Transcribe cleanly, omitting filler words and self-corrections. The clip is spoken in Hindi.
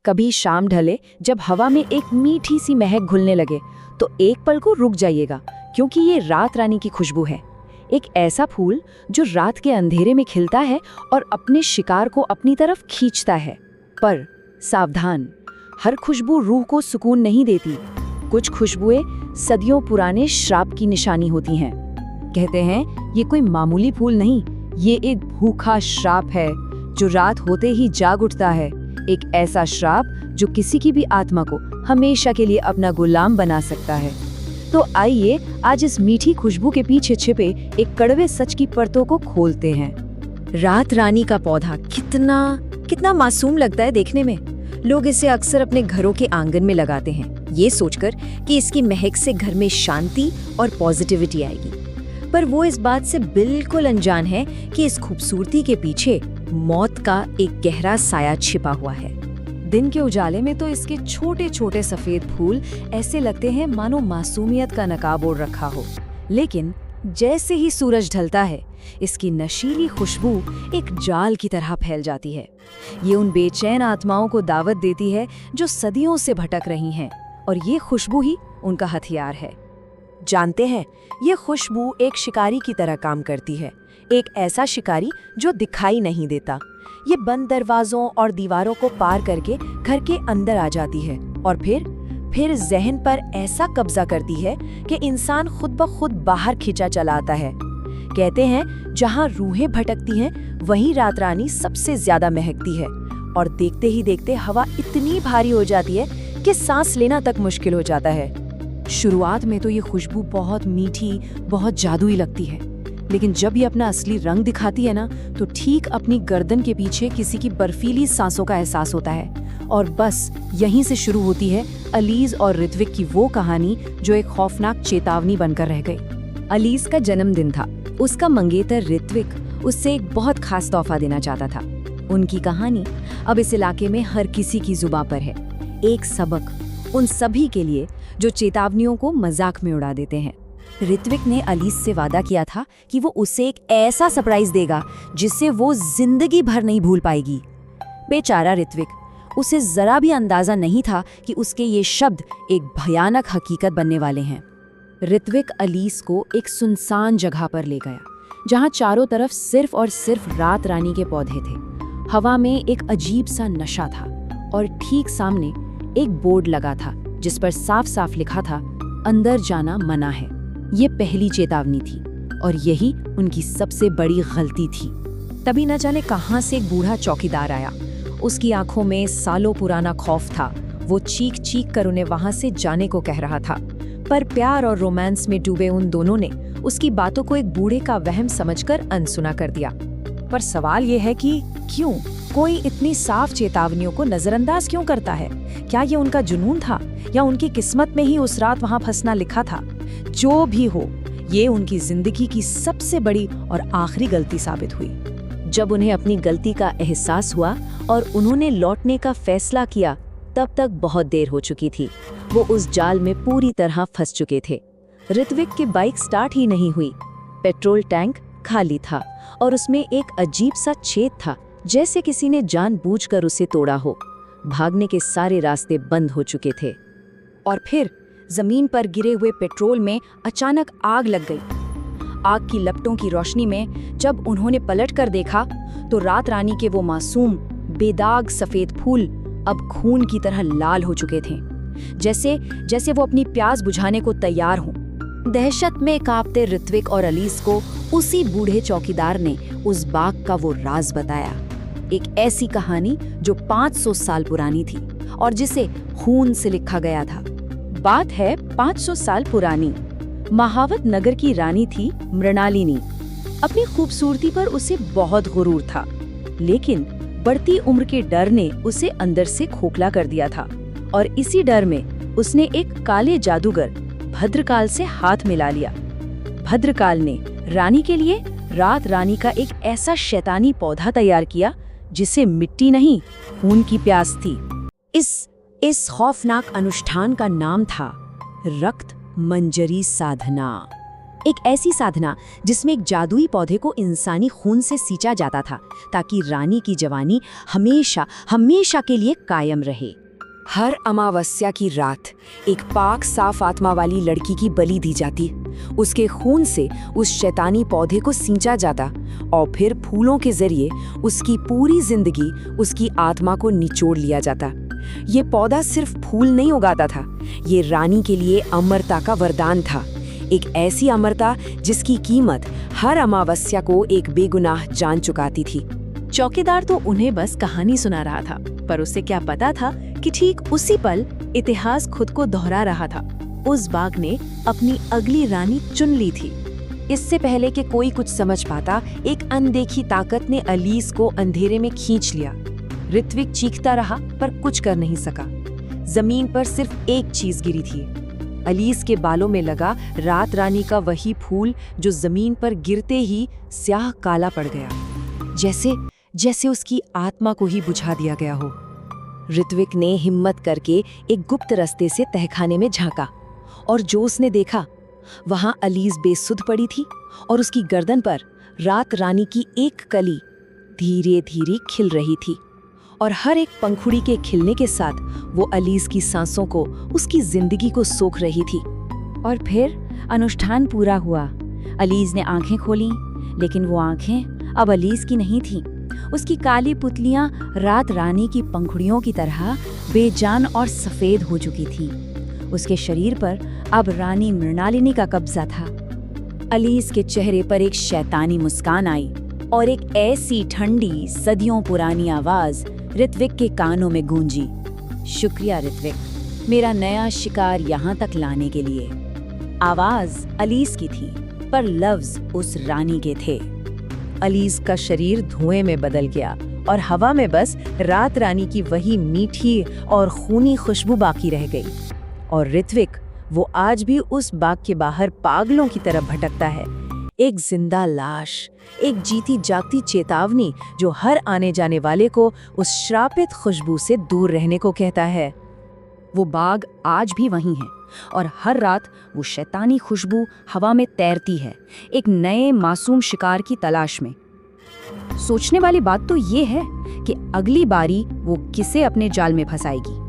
कभी शाम ढले जब हवा में एक मीठी सी महक घुलने लगे तो एक पल को रुक जाइएगा, क्योंकि ये रात रानी की खुशबू है। एक ऐसा फूल जो रात के अंधेरे में खिलता है और अपने शिकार को अपनी तरफ खींचता है। पर सावधान, हर खुशबू रूह को सुकून नहीं देती। कुछ खुशबुएं सदियों पुराने श्राप की निशानी होती हैं। कहते हैं ये कोई मामूली फूल नहीं, ये एक भूखा श्राप है जो रात होते ही जाग उठता है। एक ऐसा श्राप जो किसी की भी आत्मा को हमेशा के लिए अपना गुलाम बना सकता है। तो आइए आज इस मीठी खुशबू के पीछे छिपे एक कड़वे सच की परतों को खोलते हैं। रात रानी का पौधा कितना मासूम लगता है देखने में। लोग इसे अक्सर अपने घरों के आंगन में लगाते हैं, ये सोचकर कि इसकी महक से घर में शांति और पॉजिटिविटी आएगी। पर वो इस बात से बिल्कुल अनजान है कि इस खूबसूरती के पीछे मौत का एक गहरा साया छिपा हुआ है। दिन के उजाले में तो इसके छोटे छोटे सफेद फूल ऐसे लगते हैं मानो मासूमियत का नकाब ओढ़ रखा हो, लेकिन जैसे ही सूरज ढलता है इसकी नशीली खुशबू एक जाल की तरह फैल जाती है। ये उन बेचैन आत्माओं को दावत देती है जो सदियों से भटक रही हैं, और ये खुशबू ही उनका हथियार है। जानते हैं, ये खुशबू एक शिकारी की तरह काम करती है। एक ऐसा शिकारी जो दिखाई नहीं देता। ये बंद दरवाजों और दीवारों को पार करके घर के अंदर आ जाती है और फिर जहन पर ऐसा कब्जा करती है कि इंसान खुद ब खुद बाहर खिंचा चला आता है। कहते हैं जहाँ रूहें भटकती हैं वहीं रात रानी सबसे ज्यादा महकती है, और देखते ही देखते हवा इतनी भारी हो जाती है कि सांस लेना तक मुश्किल हो जाता है। शुरुआत में तो ये खुशबू बहुत मीठी, बहुत जादुई लगती है, लेकिन जब ये अपना असली रंग दिखाती है ना, तो ठीक अपनी गर्दन के पीछे किसी की बर्फीली सांसों का एहसास होता है। और बस यहीं से शुरू होती है अलीज और ऋत्विक की वो कहानी जो एक खौफनाक चेतावनी बनकर रह गई। अलीज का जन्मदिन था। उसका मंगेतर ऋत्विक उससे एक बहुत खास तोहफा देना चाहता था। उनकी कहानी अब इस इलाके में हर किसी की जुबां पर है। एक सबक उन सभी के लिए जो चेतावनियों को मजाक में उड़ा देते हैं। ऋत्विक ने अलीज से वादा किया था कि वो उसे एक ऐसा सरप्राइज देगा जिससे वो जिंदगी भर नहीं भूल पाएगी। बेचारा ऋत्विक, उसे जरा भी अंदाजा नहीं था कि उसके ये शब्द एक भयानक हकीकत बनने वाले हैं। ऋत्विक अलीज को एक सुनसान जगह पर ले गया जहां चारों तरफ सिर्फ और सिर्फ रात रानी के पौधे थे। हवा में एक अजीब सा नशा था और ठीक सामने एक बोर्ड लगा था जिस पर साफ साफ लिखा था, अंदर जाना मना है। ये पहली चेतावनी थी और यही उनकी सबसे बड़ी गलती थी। तभी न जाने कहां से एक बूढ़ा चौकीदार आया। उसकी आंखों में सालों पुराना खौफ था। वो चीख चीख कर उन्हें वहां से जाने को कह रहा था, पर प्यार और रोमांस में डूबे उन दोनों ने उसकी बातों को एक बूढ़े का वहम समझकर अनसुना कर दिया। पर सवाल ये है कि क्यों कोई इतनी साफ चेतावनियों को नजरअंदाज क्यों करता है? क्या ये उनका जुनून था या उनकी किस्मत में ही उस रात वहां फंसना लिखा था? जो भी हो, ये उनकी जिंदगी की सबसे बड़ी और आखिरी गलती साबित हुई। जब उन्हें अपनी गलती का एहसास हुआ और उन्होंने लौटने का फैसला किया, तब तक बहुत देर हो चुकी थी। वो उस जाल में पूरी तरह फंस चुके थे। ऋत्विक की बाइक स्टार्ट ही नहीं हुई। पेट्रोल टैंक खाली था और उसमें एक अजीब सा छेद था, जैसे किसी ने जानबूझकर उसे तोड़ा हो। भागने के सारे रास्ते बंद हो चुके थे। और फिर जमीन पर गिरे हुए पेट्रोल में अचानक आग लग गई। आग की लपटों की रोशनी में जब उन्होंने पलट कर देखा तो रात रानी के वो मासूम बेदाग सफेद फूल अब खून की तरह लाल हो चुके थे, जैसे वो अपनी प्यास बुझाने को तैयार हों। दहशत में कांपते ऋत्विक और अलीज को उसी बूढ़े चौकीदार ने उस बाग का वो राज बताया। एक ऐसी कहानी जो 500 साल पुरानी थी और जिसे खून से लिखा गया था। बात है 500 साल पुरानी। महावत नगर की रानी थी मृणालिनी। अपनी खूबसूरती पर उसे बहुत गुरूर था, लेकिन बढ़ती उम्र के डर ने उसे अंदर से खोखला कर दिया था। और इसी डर में उसने एक काले जादूगर भद्रकाल से हाथ मिला लिया। भद्रकाल ने रानी के लिए रात रानी का एक ऐसा शैतानी पौधा तैयार किया जिसे मिट्टी नहीं, खून की प्यास थी। इस खौफनाक अनुष्ठान का नाम था रक्त मंजरी साधना। एक ऐसी साधना जिसमें एक जादुई पौधे को इंसानी खून से सींचा जाता था ताकि रानी की जवानी हमेशा हमेशा के लिए कायम रहे। हर अमावस्या की रात एक पाक साफ आत्मा वाली लड़की की बलि दी जाती। उसके खून से उस शैतानी पौधे को सींचा जाता और फिर फूलों के जरिए उसकी पूरी जिंदगी उसकी आत्मा को निचोड़ लिया जाता। ये पौधा सिर्फ फूल नहीं उगाता था, ये रानी के लिए अमरता का वरदान था। एक ऐसी अमरता जिसकी कीमत हर अमावस्या को एक बेगुनाह जान चुकाती थी। चौकीदार तो उन्हें बस कहानी सुना रहा था, पर उसे क्या पता था कि ठीक उसी पल इतिहास खुद को दोहरा रहा था। उस बाग ने अपनी अगली रानी चुन ली थी। इससे पहले कि कोई कुछ समझ पाता, एक अनदेखी ताकत ने अलीस को अंधेरे में खींच लिया। ऋत्विक चीखता रहा पर कुछ कर नहीं सका। जमीन पर सिर्फ एक चीज गिरी थी, अलीस के बालों में लगा रात रानी का वही फूल जो जमीन पर गिरते ही स्याह काला पड़ गया, जैसे उसकी आत्मा को ही बुझा दिया गया हो। ऋत्विक ने हिम्मत करके एक गुप्त रास्ते से तहखाने में झांका और जो उसने देखा, वहां अलीस बेसुध पड़ी थी और उसकी गर्दन पर रात रानी की एक कली धीरे धीरे खिल रही थी और हर एक पंखुड़ी के खिलने के साथ वो अलीस की सांसों को, उसकी जिंदगी को सोख रही थी। और फिर अनुष्ठान पूरा हुआ। अलीस ने आंखें खोलीं, लेकिन वो आंखें अब अलीस की नहीं थीं। उसकी काली पुतलियां रात रानी की पंखुड़ियों की तरह बेजान और सफेद हो चुकी थीं। उसके शरीर पर अब रानी मृणालिनी का कब्जा था। अलीस के चेहरे पर एक शैतानी मुस्कान आई और एक ऐसी ठंडी सदियों पुरानी आवाज ऋत्विक के कानों में गूंजी, शुक्रिया ऋत्विक, मेरा नया शिकार यहाँ तक लाने के लिए। आवाज अलीस की थी, पर लफ्ज उस रानी के थे। अलीस का शरीर धुएं में बदल गया और हवा में बस रात रानी की वही मीठी और खूनी खुशबू बाकी रह गई। और ऋत्विक, वो आज भी उस बाग के बाहर पागलों की तरफ भटकता है, एक जिंदा लाश, एक जीती जागती चेतावनी जो हर आने जाने वाले को उस श्रापित खुशबू से दूर रहने को कहता है। वो बाग आज भी वहीं है और हर रात वो शैतानी खुशबू हवा में तैरती है, एक नए मासूम शिकार की तलाश में। सोचने वाली बात तो ये है कि अगली बारी वो किसे अपने जाल में फंसाएगी।